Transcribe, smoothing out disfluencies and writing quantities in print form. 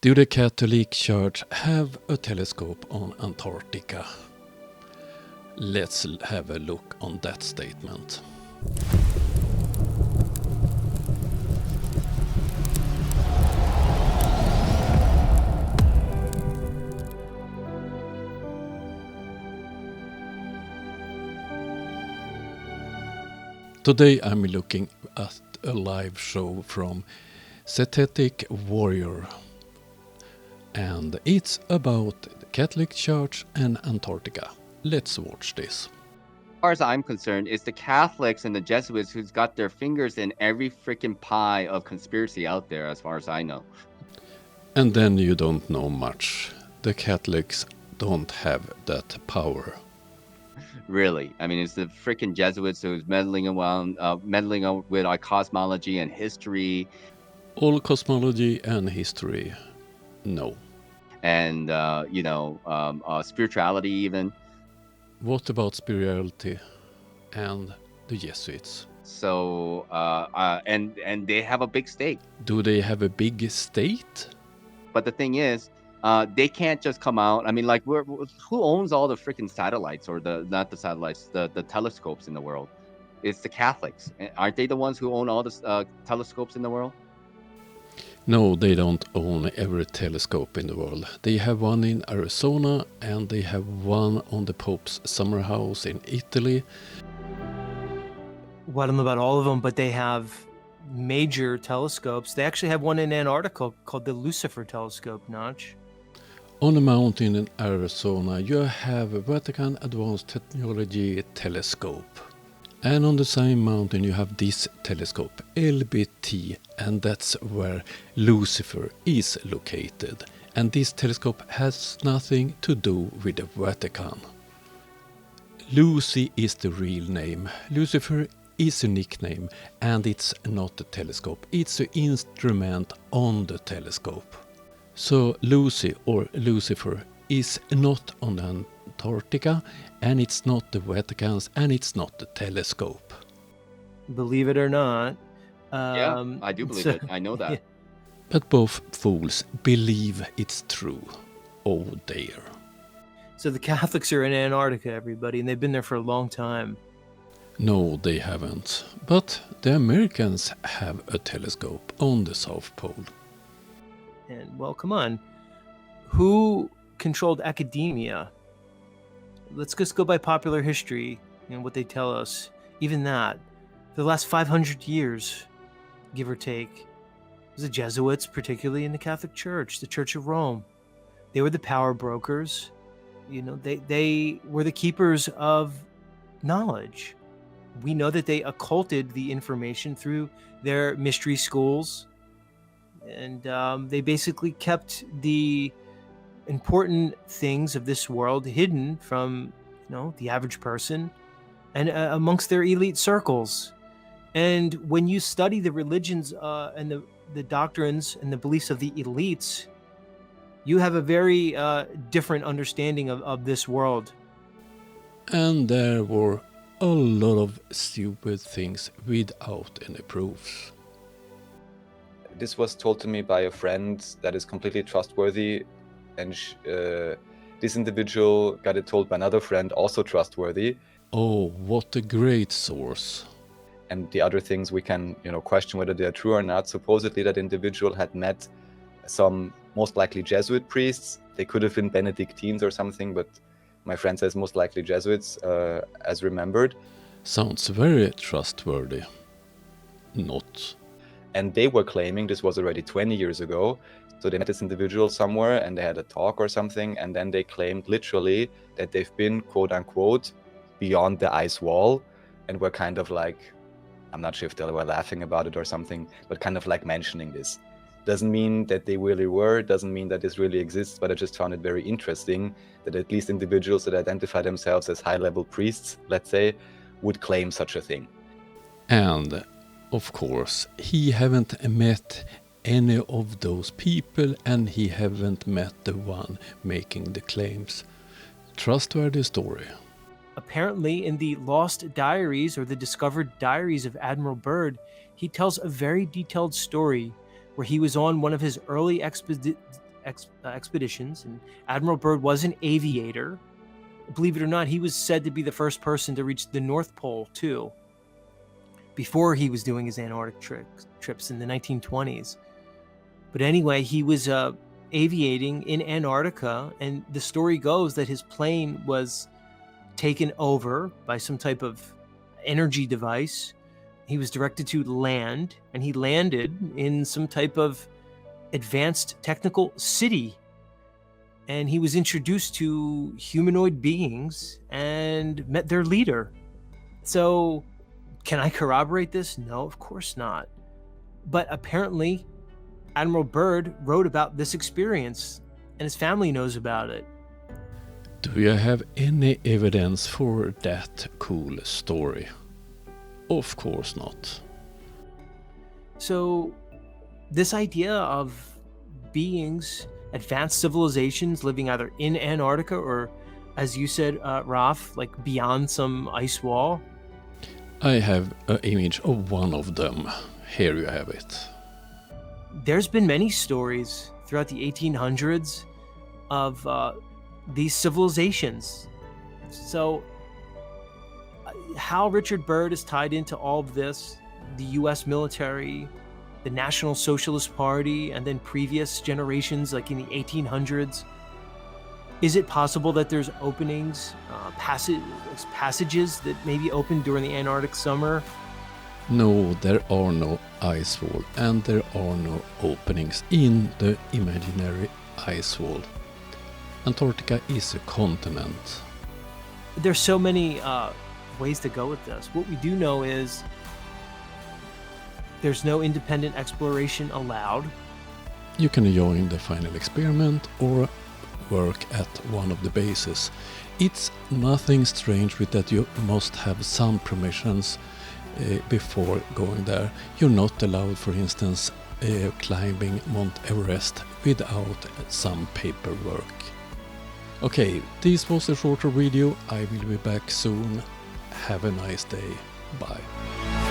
Do the Catholic Church have a telescope on Antarctica? Let's have a look on that statement. Today I'm looking at a live show from Synthetic Warrior, and it's about the Catholic Church and Antarctica. Let's watch this. As far as I'm concerned, it's the Catholics and the Jesuits who's got their fingers in every freaking pie of conspiracy out there, as far as I know. And then you don't know much. The Catholics don't have that power. Really, I mean, it's the freaking Jesuits who's meddling with our cosmology and history. All cosmology and history, no. And spirituality even. What about spirituality and the Jesuits? So and they have a big stake. Do they have a big state? But the thing is, they can't just come out. I mean, like, who owns all the freaking satellites, or not the satellites, the telescopes in the world? It's the Catholics. Aren't they the ones who own all the telescopes in the world? No, they don't own every telescope in the world. They have one in Arizona, and they have one on the Pope's summer house in Italy. Well, I don't know about all of them, but they have major telescopes. They actually have one in Antarctica called the Lucifer telescope, Notch. On a mountain in Arizona, you have a Vatican Advanced Technology Telescope. And on the same mountain you have this telescope, LBT, and that's where Lucifer is located. And this telescope has nothing to do with the Vatican. Lucy is the real name. Lucifer is a nickname, and it's not a telescope. It's an instrument on the telescope. So Lucy, or Lucifer, is not on Antarctica, and it's not the Vatican's, and it's not the telescope. Believe it or not. Yeah, I do believe it. I know that. Yeah. But both fools believe it's true. Oh dear. So the Catholics are in Antarctica, everybody, and they've been there for a long time. No, they haven't. But the Americans have a telescope on the South Pole. And, well, come on. Who controlled academia? Let's just go by popular history and what they tell us. Even that, for the last 500 years, give or take, it was the Jesuits, particularly in the Catholic Church, the Church of Rome. They were the power brokers. You know, they were the keepers of knowledge. We know that they occulted the information through their mystery schools, and they basically kept the important things of this world hidden from, the average person and amongst their elite circles. And when you study the religions and the doctrines and the beliefs of the elites, you have a very different understanding of this world. And there were a lot of stupid things without any proofs. This was told to me by a friend that is completely trustworthy, and this individual got it told by another friend, also trustworthy. Oh, what a great source. And the other things we can, question whether they are true or not. Supposedly that individual had met some most likely Jesuit priests. They could have been Benedictines or something, but my friend says most likely Jesuits, as remembered. Sounds very trustworthy. Not. And they were claiming, this was already 20 years ago, so they met this individual somewhere and they had a talk or something, and then they claimed literally that they've been, quote unquote, beyond the ice wall, and were kind of like, I'm not sure if they were laughing about it or something, but kind of like mentioning this. Doesn't mean that they really were, doesn't mean that this really exists, but I just found it very interesting that at least individuals that identify themselves as high-level priests, let's say, would claim such a thing. And, of course, he haven't met any of those people, and he haven't met the one making the claims. Trustworthy story. Apparently, in the lost diaries or the discovered diaries of Admiral Byrd, he tells a very detailed story where he was on one of his early expeditions, and Admiral Byrd was an aviator. Believe it or not, he was said to be the first person to reach the North Pole too, before he was doing his Antarctic trips in the 1920s. But anyway, he was aviating in Antarctica, and the story goes that his plane was taken over by some type of energy device. He was directed to land, and he landed in some type of advanced technical city. And he was introduced to humanoid beings and met their leader. So, can I corroborate this? No, of course not. But apparently, Admiral Byrd wrote about this experience, and his family knows about it. Do you have any evidence for that cool story? Of course not. So, this idea of beings, advanced civilizations living either in Antarctica or, as you said, Raf, like beyond some ice wall. I have an image of one of them. Here you have it. There's been many stories throughout the 1800s of these civilizations. So how Richard Byrd is tied into all of this, the US military, the National Socialist Party, and then previous generations like in the 1800s. Is it possible that there's openings, passages that maybe opened during the Antarctic summer? No, there are no ice wall, and there are no openings in the imaginary ice wall. Antarctica is a continent. There's so many ways to go with this. What we do know is there's no independent exploration allowed. You can join the final experiment or work at one of the bases. It's nothing strange with that you must have some permissions before going there. You're not allowed, for instance, climbing Mount Everest without some paperwork. Okay, this was a shorter video. I will be back soon. Have a nice day. Bye.